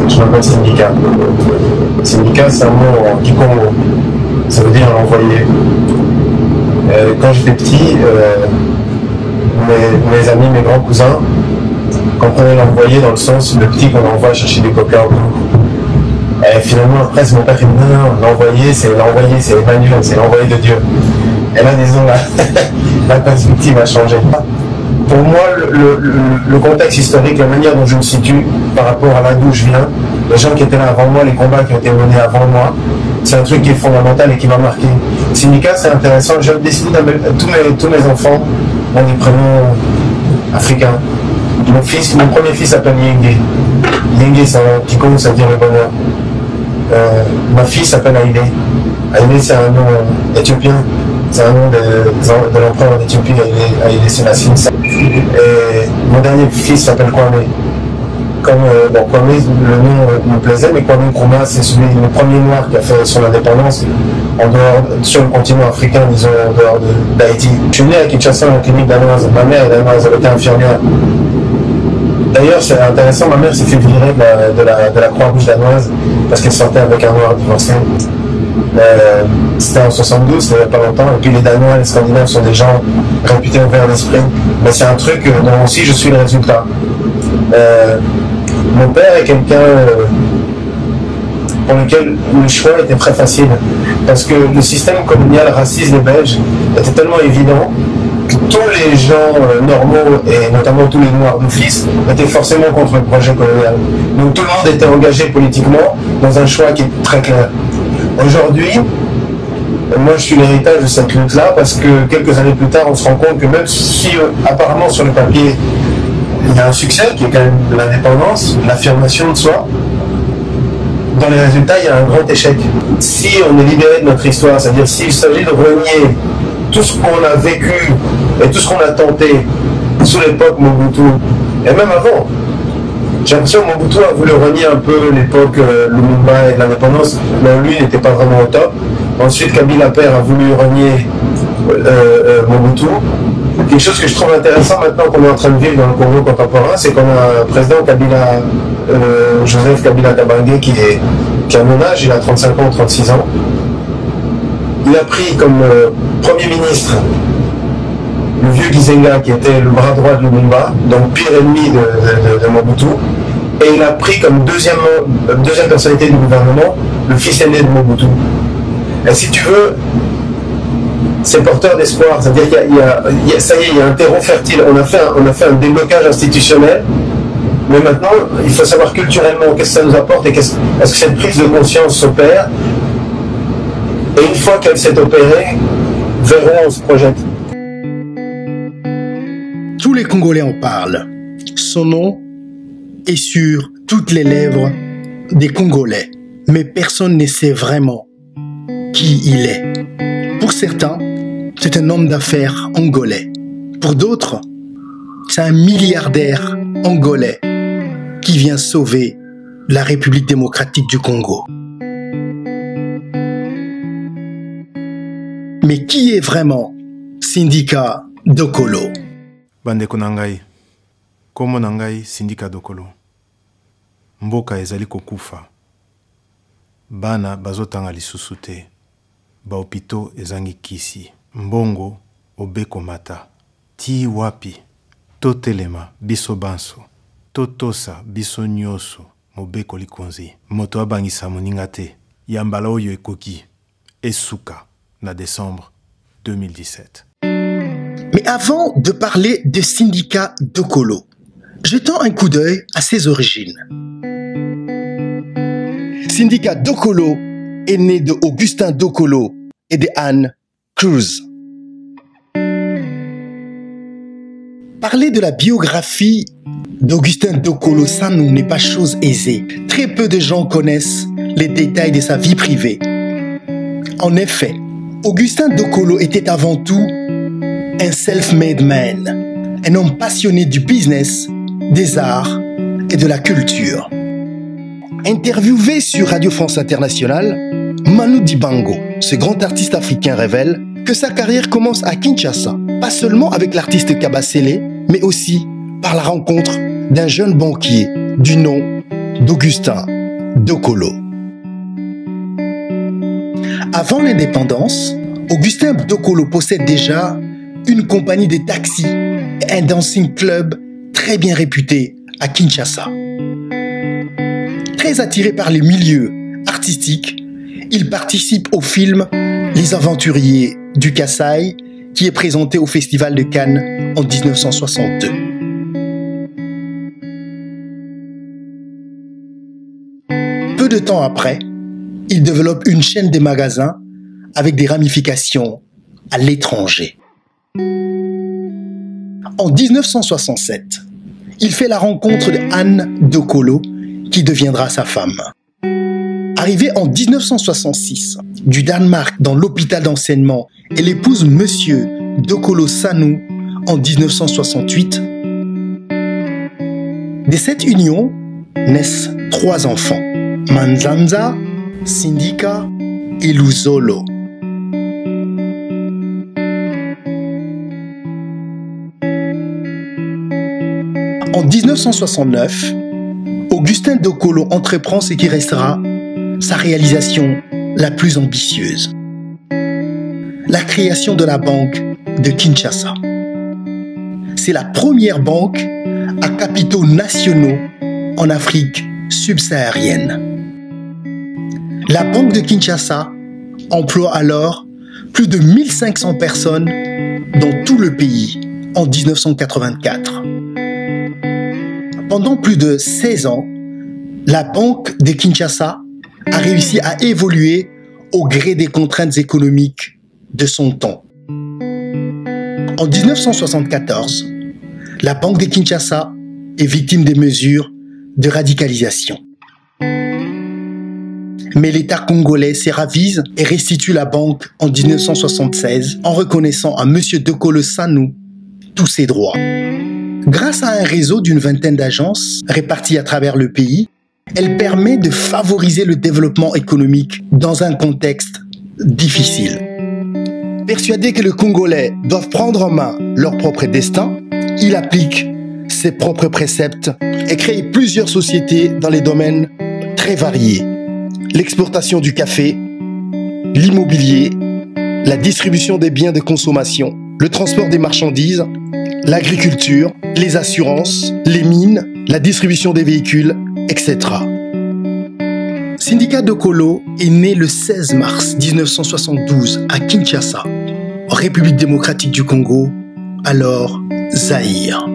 Je m'appelle Syndicat. Syndicat, c'est un mot en kikongo. Ça veut dire l'envoyé. Quand j'étais petit, mes amis, mes grands cousins, comprenaient l'envoyé dans le sens le petit qu'on envoie chercher des copains. Et finalement, après, mon père dit non, l'envoyé, c'est Emmanuel, c'est l'envoyé de Dieu. Et là, disons, la perspective a changé. Pour moi, le contexte historique, la manière dont je me situe par rapport à là d'où je viens, les gens qui étaient là avant moi, les combats qui ont été menés avant moi, c'est un truc qui est fondamental et qui m'a marqué. Syndicat, c'est intéressant. J'ai décidé d'amener tous mes enfants ont des prénoms africains. Mon premier fils s'appelle Yenge. Yenge, c'est un kikongo, ça veut dire le bonheur. Ma fille s'appelle Aïdé. Aïdé, c'est un nom éthiopien. C'est un nom de l'empereur d'Éthiopie, Aïdé Sélassié. Et mon dernier fils s'appelle Kwame. Kwame, le nom me plaisait, mais Kwame Nkrumah, c'est le premier noir qui a fait son indépendance sur le continent africain, disons, en dehors d'Haïti. Je suis né à Kinshasa, dans la clinique danoise. Ma mère est danoise, elle était infirmière. D'ailleurs, c'est intéressant, ma mère s'est fait virer de la Croix-Rouge danoise parce qu'elle sortait avec un noir divorcé. C'était en 72, c'était il n'y a pas longtemps. Et puis les Danois, les Scandinaves sont des gens réputés ouverts d'esprit. Mais c'est un truc dont aussi je suis le résultat. Mon père est quelqu'un pour lequel le choix était très facile. Parce que le système colonial raciste des Belges était tellement évident que tous les gens normaux, et notamment tous les Noirs d'office, étaient forcément contre le projet colonial. Donc tout le monde était engagé politiquement dans un choix qui est très clair. Aujourd'hui, moi je suis l'héritage de cette lutte-là parce que quelques années plus tard, on se rend compte que même si apparemment sur le papier, il y a un succès qui est quand même l'indépendance, l'affirmation de soi, dans les résultats, il y a un grand échec. Si on est libéré de notre histoire, c'est-à-dire s'il s'agit de renier tout ce qu'on a vécu et tout ce qu'on a tenté sous l'époque Mobutu, et même avant, j'ai l'impression que Mobutu a voulu renier un peu l'époque Lumumba et de l'indépendance, mais lui n'était pas vraiment au top. Ensuite, Kabila père a voulu renier Mobutu. Quelque chose que je trouve intéressant maintenant qu'on est en train de vivre dans le Congo contemporain, c'est qu'on a un président Joseph Kabila Kabange qui a mon âge, il a 35 ans, 36 ans. Il a pris comme Premier ministre le vieux Gizenga qui était le bras droit de Lumumba, donc pire ennemi de Mobutu, et il a pris comme deuxième personnalité du gouvernement le fils aîné de Mobutu. Et si tu veux, c'est porteur d'espoir, c'est-à-dire qu'il y a un terreau fertile, on a fait un déblocage institutionnel, mais maintenant, il faut savoir culturellement qu'est-ce que ça nous apporte et est-ce que cette prise de conscience s'opère, et une fois qu'elle s'est opérée, vers où on se projette. Tous les Congolais en parlent. Son nom est sur toutes les lèvres des Congolais, mais personne ne sait vraiment qui il est. Pour certains, c'est un homme d'affaires angolais. Pour d'autres, c'est un milliardaire angolais qui vient sauver la République démocratique du Congo. Mais qui est vraiment Syndicat Dokolo? Bandeko nangai, komo nangai Syndicat Dokolo. Mboka ezali kokufa. Bana bazotanga lisusu te. Baopito ezangi kisi. Mbongo obeko mata. Ti wapi. Totelema biso banso. Totosa biso nyoso. Mobeko likonzi. Moto abangisa moninga te. Yambala oyo ekoki. Esuka na décembre 2017. Mais avant de parler de Syndicat Dokolo, jetons un coup d'œil à ses origines. Syndicat Dokolo est né de Augustin Dokolo et de Anne Cruz. Parler de la biographie d'Augustin Dokolo Sanu n'est pas chose aisée. Très peu de gens connaissent les détails de sa vie privée. En effet, Augustin Dokolo était avant tout un self-made man, un homme passionné du business, des arts et de la culture. Interviewé sur Radio France Internationale, Manu Dibango, ce grand artiste africain, révèle que sa carrière commence à Kinshasa, pas seulement avec l'artiste Kabasele, mais aussi par la rencontre d'un jeune banquier du nom d'Augustin Dokolo. Avant l'indépendance, Augustin Dokolo possède déjà une compagnie de taxis et un dancing club très bien réputé à Kinshasa. Très attiré par les milieux artistiques, il participe au film Les Aventuriers du Kasaï qui est présenté au Festival de Cannes en 1962. Peu de temps après, il développe une chaîne de magasins avec des ramifications à l'étranger. En 1967, il fait la rencontre de Anne Dokolo, qui deviendra sa femme. Arrivée en 1966 du Danemark dans l'hôpital d'enseignement, elle épouse Monsieur Dokolo Sanu en 1968. De cette union naissent 3 enfants, Manzanza, Sindika et Luzolo. En 1969, Augustin Dokolo entreprend ce qui restera sa réalisation la plus ambitieuse. La création de la banque de Kinshasa. C'est la première banque à capitaux nationaux en Afrique subsaharienne. La banque de Kinshasa emploie alors plus de 1500 personnes dans tout le pays en 1984. Pendant plus de 16 ans, la banque de Kinshasa a réussi à évoluer au gré des contraintes économiques de son temps. En 1974, la banque de Kinshasa est victime des mesures de radicalisation. Mais l'État congolais s'y ravise et restitue la banque en 1976 en reconnaissant à M. Dokolo Sanu tous ses droits. Grâce à un réseau d'une vingtaine d'agences réparties à travers le pays, elle permet de favoriser le développement économique dans un contexte difficile. Persuadé que les Congolais doivent prendre en main leur propre destin, il applique ses propres préceptes et crée plusieurs sociétés dans les domaines très variés. L'exportation du café, l'immobilier, la distribution des biens de consommation, le transport des marchandises, l'agriculture, les assurances, les mines, la distribution des véhicules, etc. Sindika Dokolo est né le 16 mars 1972 à Kinshasa, en République démocratique du Congo, alors Zaïre.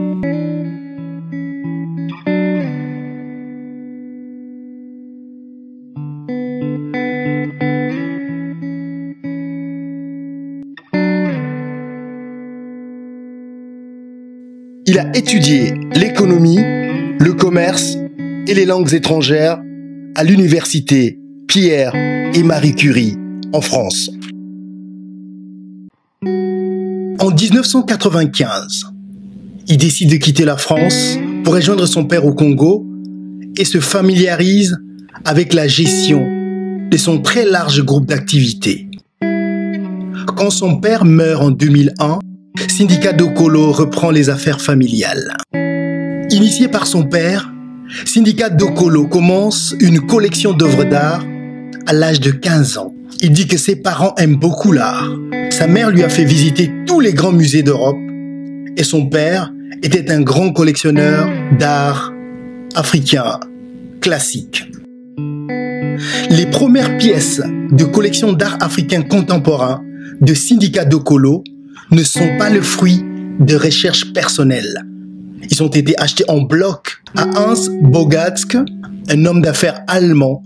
Il a étudié l'économie, le commerce et les langues étrangères à l'université Pierre et Marie Curie en France. En 1995, il décide de quitter la France pour rejoindre son père au Congo et se familiarise avec la gestion de son très large groupe d'activités. Quand son père meurt en 2001, Sindika Dokolo reprend les affaires familiales. Initié par son père, Sindika Dokolo commence une collection d'œuvres d'art à l'âge de 15 ans. Il dit que ses parents aiment beaucoup l'art. Sa mère lui a fait visiter tous les grands musées d'Europe et son père était un grand collectionneur d'art africain classique. Les premières pièces de collection d'art africain contemporain de Sindika Dokolo ne sont pas le fruit de recherches personnelles. Ils ont été achetés en bloc à Hans Bogatzke, un homme d'affaires allemand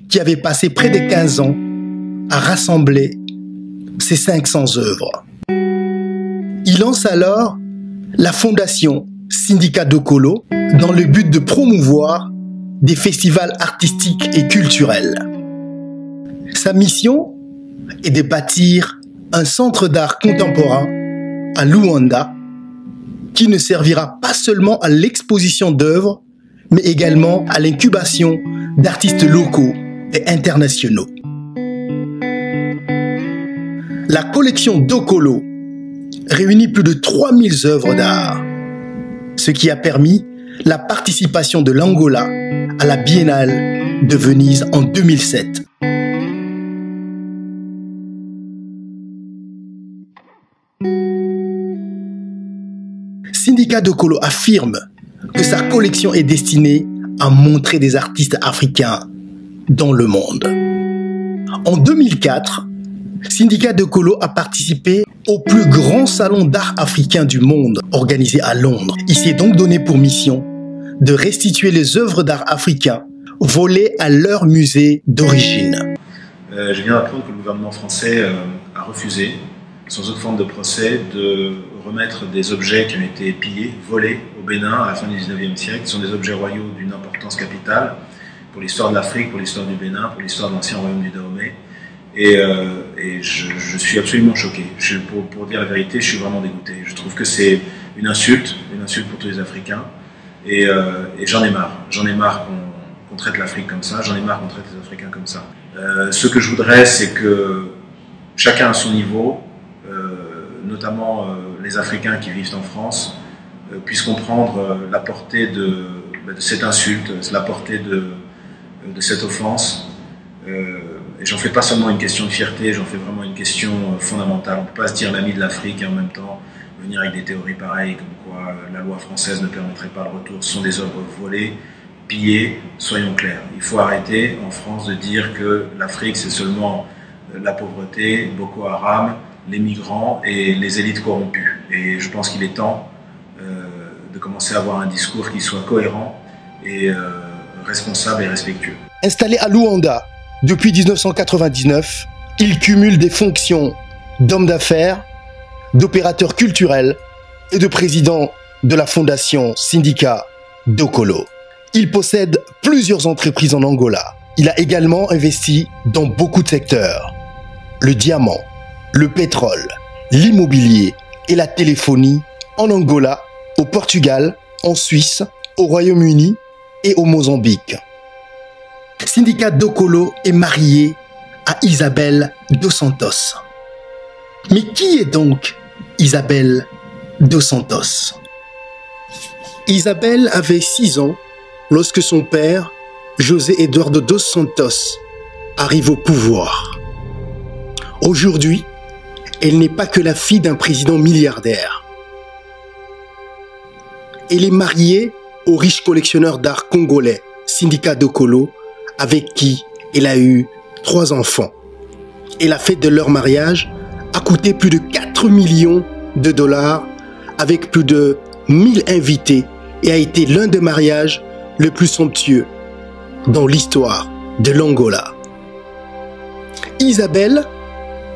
qui avait passé près de 15 ans à rassembler ses 500 œuvres. Il lance alors la fondation Sindika Dokolo dans le but de promouvoir des festivals artistiques et culturels. Sa mission est de bâtir un centre d'art contemporain à Luanda qui ne servira pas seulement à l'exposition d'œuvres, mais également à l'incubation d'artistes locaux et internationaux. La collection Dokolo réunit plus de 3000 œuvres d'art, ce qui a permis la participation de l'Angola à la Biennale de Venise en 2007. Syndicat Dokolo affirme que sa collection est destinée à montrer des artistes africains dans le monde. En 2004, Syndicat Dokolo a participé au plus grand salon d'art africain du monde organisé à Londres. Il s'est donc donné pour mission de restituer les œuvres d'art africains volées à leur musée d'origine. Je viens d'apprendre que le gouvernement français a refusé, sans autre forme de procès, de remettre des objets qui ont été pillés, volés au Bénin à la fin du 19e siècle. Ce sont des objets royaux d'une importance capitale pour l'histoire de l'Afrique, pour l'histoire du Bénin, pour l'histoire de l'ancien royaume du Dahomey. Et je suis absolument choqué. Pour dire la vérité, je suis vraiment dégoûté. Je trouve que c'est une insulte pour tous les Africains. Et j'en ai marre. J'en ai marre qu'on traite l'Afrique comme ça. J'en ai marre qu'on traite les Africains comme ça. Ce que je voudrais, c'est que chacun à son niveau, notamment les Africains qui vivent en France, puissent comprendre la portée de cette insulte, la portée de cette offense. Et j'en fais pas seulement une question de fierté, j'en fais vraiment une question fondamentale. On ne peut pas se dire l'ami de l'Afrique et en même temps venir avec des théories pareilles, comme quoi la loi française ne permettrait pas le retour. Ce sont des œuvres volées, pillées, soyons clairs. Il faut arrêter en France de dire que l'Afrique c'est seulement la pauvreté, Boko Haram, les migrants et les élites corrompues. Et je pense qu'il est temps de commencer à avoir un discours qui soit cohérent et responsable et respectueux. Installé à Luanda depuis 1999, il cumule des fonctions d'homme d'affaires, d'opérateur culturel et de président de la fondation Syndicat Dokolo. Il possède plusieurs entreprises en Angola. Il a également investi dans beaucoup de secteurs. Le diamant, le pétrole, l'immobilier et la téléphonie en Angola, au Portugal, en Suisse, au Royaume-Uni et au Mozambique. Syndicat Dokolo est marié à Isabelle dos Santos. Mais qui est donc Isabelle dos Santos? Isabelle avait 6 ans lorsque son père, José Eduardo dos Santos, arrive au pouvoir. Aujourd'hui, elle n'est pas que la fille d'un président milliardaire. Elle est mariée au riche collectionneur d'art congolais, Syndicat Dokolo, avec qui elle a eu 3 enfants. Et la fête de leur mariage a coûté plus de 4 millions de dollars avec plus de 1000 invités et a été l'un des mariages le plus somptueux dans l'histoire de l'Angola. Isabelle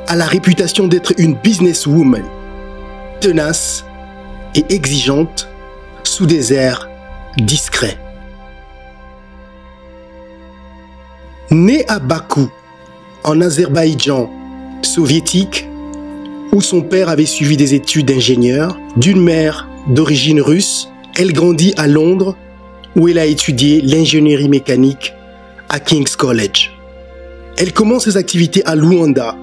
a la réputation d'être une businesswoman, tenace et exigeante sous des airs discrets. Née à Bakou, en Azerbaïdjan soviétique, où son père avait suivi des études d'ingénieur, d'une mère d'origine russe, elle grandit à Londres, où elle a étudié l'ingénierie mécanique à King's College. Elle commence ses activités à Luanda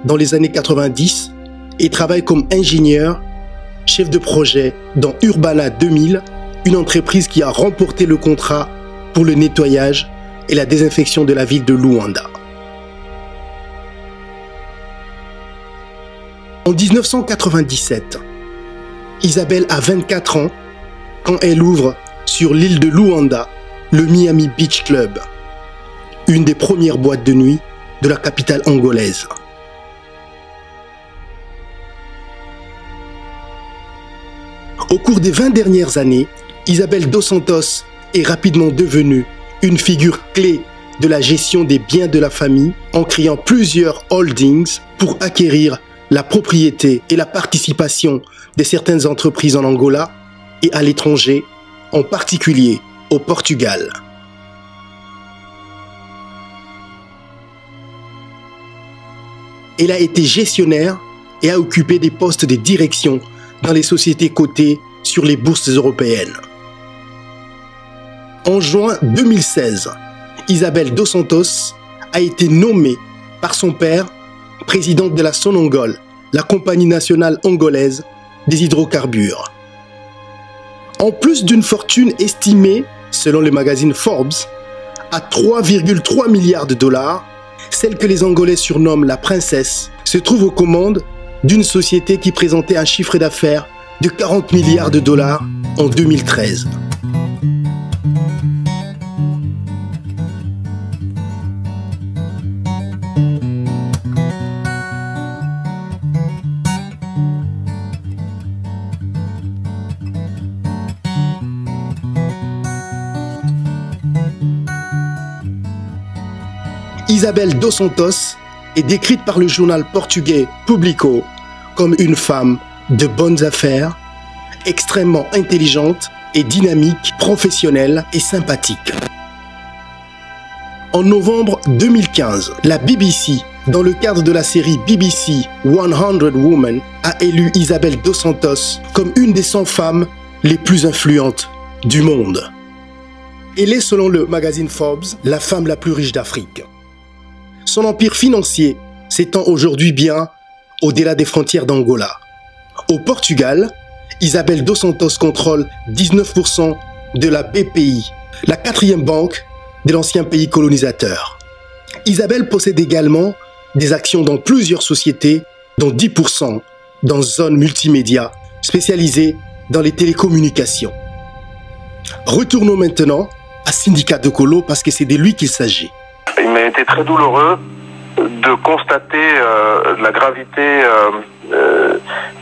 dans les années 90 et travaille comme ingénieure, chef de projet dans Urbana 2000, une entreprise qui a remporté le contrat pour le nettoyage et la désinfection de la ville de Luanda. En 1997, Isabelle a 24 ans quand elle ouvre sur l'île de Luanda le Miami Beach Club, une des premières boîtes de nuit de la capitale angolaise. Au cours des 20 dernières années, Isabelle dos Santos est rapidement devenue une figure clé de la gestion des biens de la famille en créant plusieurs holdings pour acquérir la propriété et la participation de certaines entreprises en Angola et à l'étranger, en particulier au Portugal. Elle a été gestionnaire et a occupé des postes de direction dans les sociétés cotées sur les bourses européennes. En juin 2016, Isabelle dos Santos a été nommée par son père présidente de la Sonangol, la compagnie nationale angolaise des hydrocarbures. En plus d'une fortune estimée, selon le magazine Forbes, à 3,3 milliards de dollars, celle que les Angolais surnomment la princesse se trouve aux commandes d'une société qui présentait un chiffre d'affaires de 40 milliards de dollars en 2013. Isabel dos Santos est décrite par le journal portugais Público comme une femme de bonnes affaires, extrêmement intelligente et dynamique, professionnelle et sympathique. En novembre 2015, la BBC, dans le cadre de la série BBC 100 Women, a élu Isabel dos Santos comme une des 100 femmes les plus influentes du monde. Elle est, selon le magazine Forbes, la femme la plus riche d'Afrique. Son empire financier s'étend aujourd'hui bien au-delà des frontières d'Angola. Au Portugal, Isabel dos Santos contrôle 19% de la BPI, la quatrième banque de l'ancien pays colonisateur. Isabel possède également des actions dans plusieurs sociétés, dont 10% dans Zone Multimédia, spécialisée dans les télécommunications. Retournons maintenant à Sindika Dokolo parce que c'est de lui qu'il s'agit. Il m'a été très douloureux de constater la gravité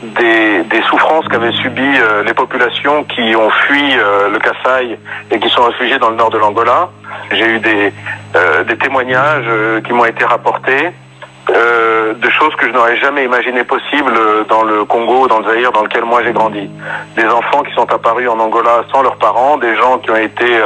des souffrances qu'avaient subies les populations qui ont fui le Kasaï et qui sont réfugiées dans le nord de l'Angola. J'ai eu des témoignages qui m'ont été rapportés de choses que je n'aurais jamais imaginé possibles dans le Congo, dans le Zaïre, dans lequel moi j'ai grandi. Des enfants qui sont apparus en Angola sans leurs parents, des gens qui ont été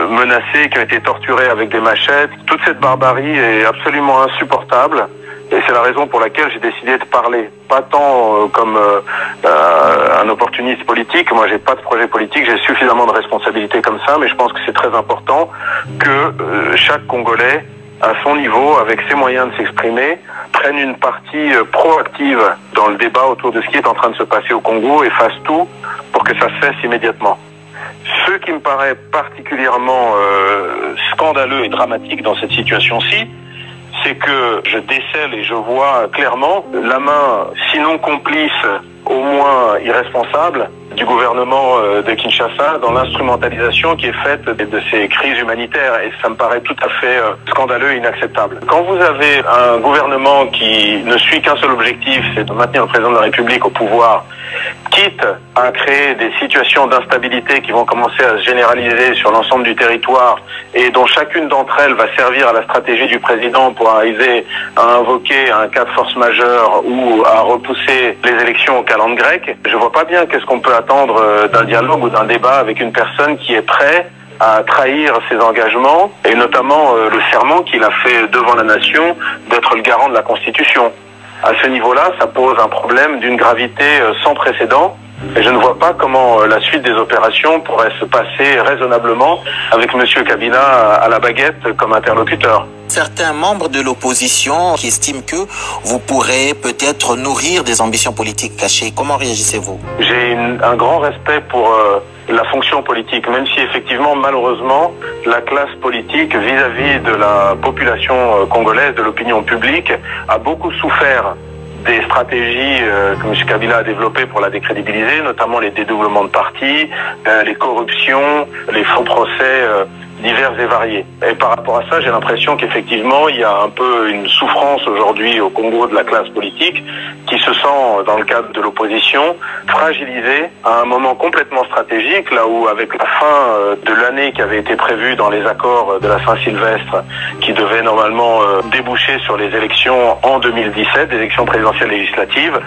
menacés, qui ont été torturés avec des machettes. Toute cette barbarie est absolument insupportable. Et c'est la raison pour laquelle j'ai décidé de parler. Pas tant comme un opportuniste politique, moi j'ai pas de projet politique, j'ai suffisamment de responsabilités comme ça, mais je pense que c'est très important que chaque Congolais, à son niveau, avec ses moyens de s'exprimer, prenne une partie proactive dans le débat autour de ce qui est en train de se passer au Congo et fasse tout pour que ça cesse immédiatement. Ce qui me paraît particulièrement scandaleux et dramatique dans cette situation-ci, c'est que je décèle et je vois clairement la main, sinon complice, au moins irresponsable, du gouvernement de Kinshasa dans l'instrumentalisation qui est faite de ces crises humanitaires. Et ça me paraît tout à fait scandaleux et inacceptable. Quand vous avez un gouvernement qui ne suit qu'un seul objectif, c'est de maintenir le président de la République au pouvoir, quitte à créer des situations d'instabilité qui vont commencer à se généraliser sur l'ensemble du territoire et dont chacune d'entre elles va servir à la stratégie du président pour arriver à invoquer un cas de force majeure ou à repousser les élections au calendrier grec, je vois pas bien qu'est-ce qu'on peut attendre d'un dialogue ou d'un débat avec une personne qui est prête à trahir ses engagements et notamment le serment qu'il a fait devant la nation d'être le garant de la Constitution. À ce niveau-là, ça pose un problème d'une gravité sans précédent et je ne vois pas comment la suite des opérations pourrait se passer raisonnablement avec M. Kabila à la baguette comme interlocuteur. Certains membres de l'opposition qui estiment que vous pourrez peut-être nourrir des ambitions politiques cachées. Comment réagissez-vous? J'ai un grand respect pour la fonction politique, même si effectivement, malheureusement, la classe politique vis-à-vis de la population congolaise, de l'opinion publique, a beaucoup souffert des stratégies que M. Kabila a développées pour la décrédibiliser, notamment les dédoublements de partis, les corruptions, les faux procès divers et variés. Et par rapport à ça, j'ai l'impression qu'effectivement, il y a un peu une souffrance aujourd'hui au Congo de la classe politique qui se sent, dans le cadre de l'opposition, fragilisée à un moment complètement stratégique, là où avec la fin de l'année qui avait été prévue dans les accords de la Saint-Sylvestre, qui devait normalement déboucher sur les élections en 2017, des élections présidentielles législatives,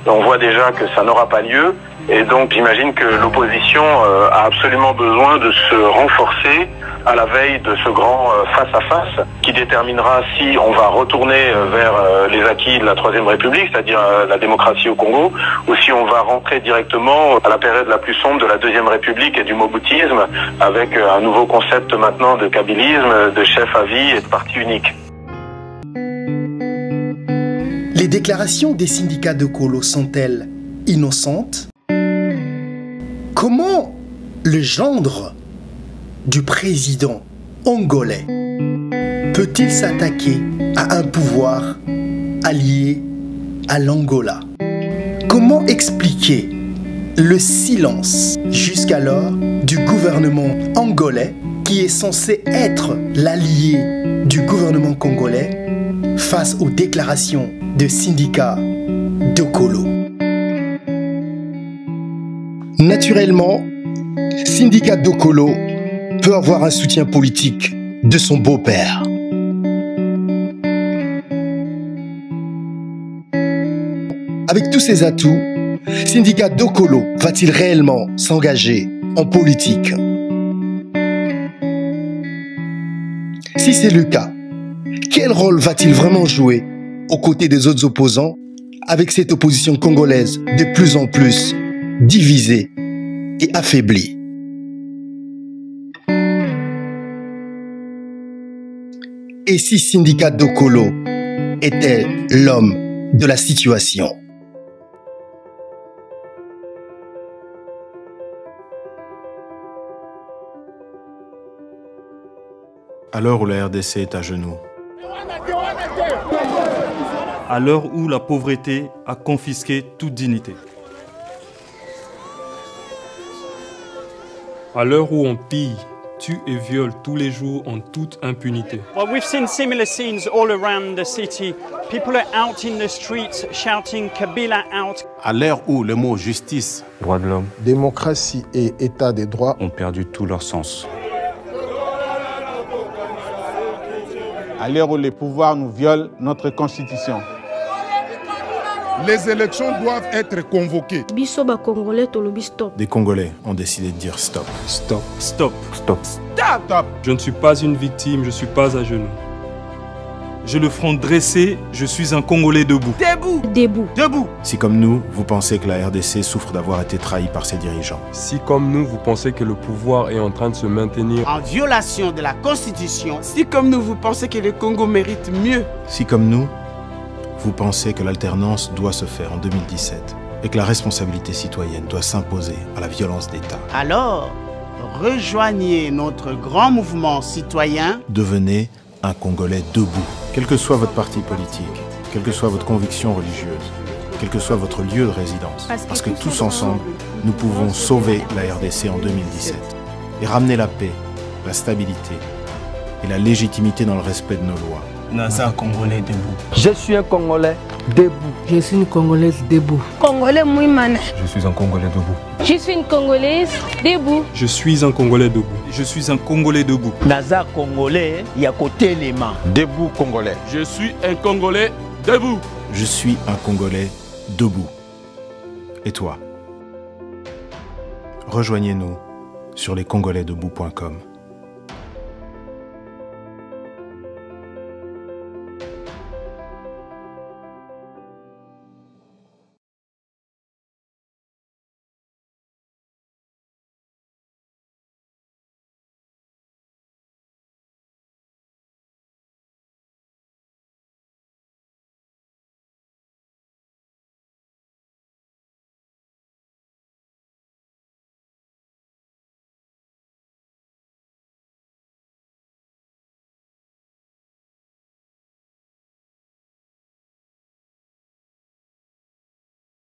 on voit déjà que ça n'aura pas lieu. Et donc j'imagine que l'opposition a absolument besoin de se renforcer à la veille de ce grand face-à-face qui déterminera si on va retourner vers les acquis de la Troisième République, c'est-à-dire la démocratie au Congo, ou si on va rentrer directement à la période la plus sombre de la Deuxième République et du moboutisme, avec un nouveau concept maintenant de kabylisme, de chef à vie et de parti unique. Les déclarations des syndicats Dokolo sont-elles innocentes? Comment le gendre du président angolais peut-il s'attaquer à un pouvoir allié à l'Angola? Comment expliquer le silence jusqu'alors du gouvernement angolais qui est censé être l'allié du gouvernement congolais face aux déclarations de Sindika Dokolo? Naturellement, Sindika Dokolo peut avoir un soutien politique de son beau-père. Avec tous ces atouts, Sindika Dokolo va-t-il réellement s'engager en politique? Si c'est le cas, quel rôle va-t-il vraiment jouer aux côtés des autres opposants avec cette opposition congolaise de plus en plus divisée et affaiblie? Et si Sindika Dokolo était l'homme de la situation? À l'heure où la RDC est à genoux, à l'heure où la pauvreté a confisqué toute dignité, à l'heure où on pille, tue et viole tous les jours en toute impunité. Well, we've seen similar scenes all around the city. People are out in the streets shouting Kabila out. À l'heure où le mot justice, droits de l'homme, démocratie et état des droits ont perdu tout leur sens. à l'heure où les pouvoirs nous violent notre constitution. Les élections doivent être convoquées. Des Congolais ont décidé de dire stop. Stop. Stop. Stop. Stop. Stop. Je ne suis pas une victime, je ne suis pas à genoux. J'ai le front dressé, je suis un Congolais debout. Debout. Debout. Debout. Si comme nous, vous pensez que la RDC souffre d'avoir été trahie par ses dirigeants. Si comme nous, vous pensez que le pouvoir est en train de se maintenir en violation de la Constitution. Si comme nous, vous pensez que le Congo mérite mieux. Si comme nous, vous pensez que l'alternance doit se faire en 2017 et que la responsabilité citoyenne doit s'imposer à la violence d'État. Alors, rejoignez notre grand mouvement citoyen. Devenez un Congolais debout. Quel que soit votre parti politique, quelle que soit votre conviction religieuse, quel que soit votre lieu de résidence, parce que tous ensemble, nous pouvons sauver la RDC en 2017 et ramener la paix, la stabilité et la légitimité dans le respect de nos lois. Naza Congolais debout. Je suis un Congolais debout. Je suis une Congolaise debout. Congolais Mouimane. Je suis un Congolais debout. Je suis une Congolaise debout. Je suis un Congolais debout. Je suis un Congolais debout. Naza Congolais, y a côté les mains. Debout Congolais. Je suis un Congolais debout. Je suis un Congolais debout. Et toi? Rejoignez-nous sur lescongolaisdebout.com.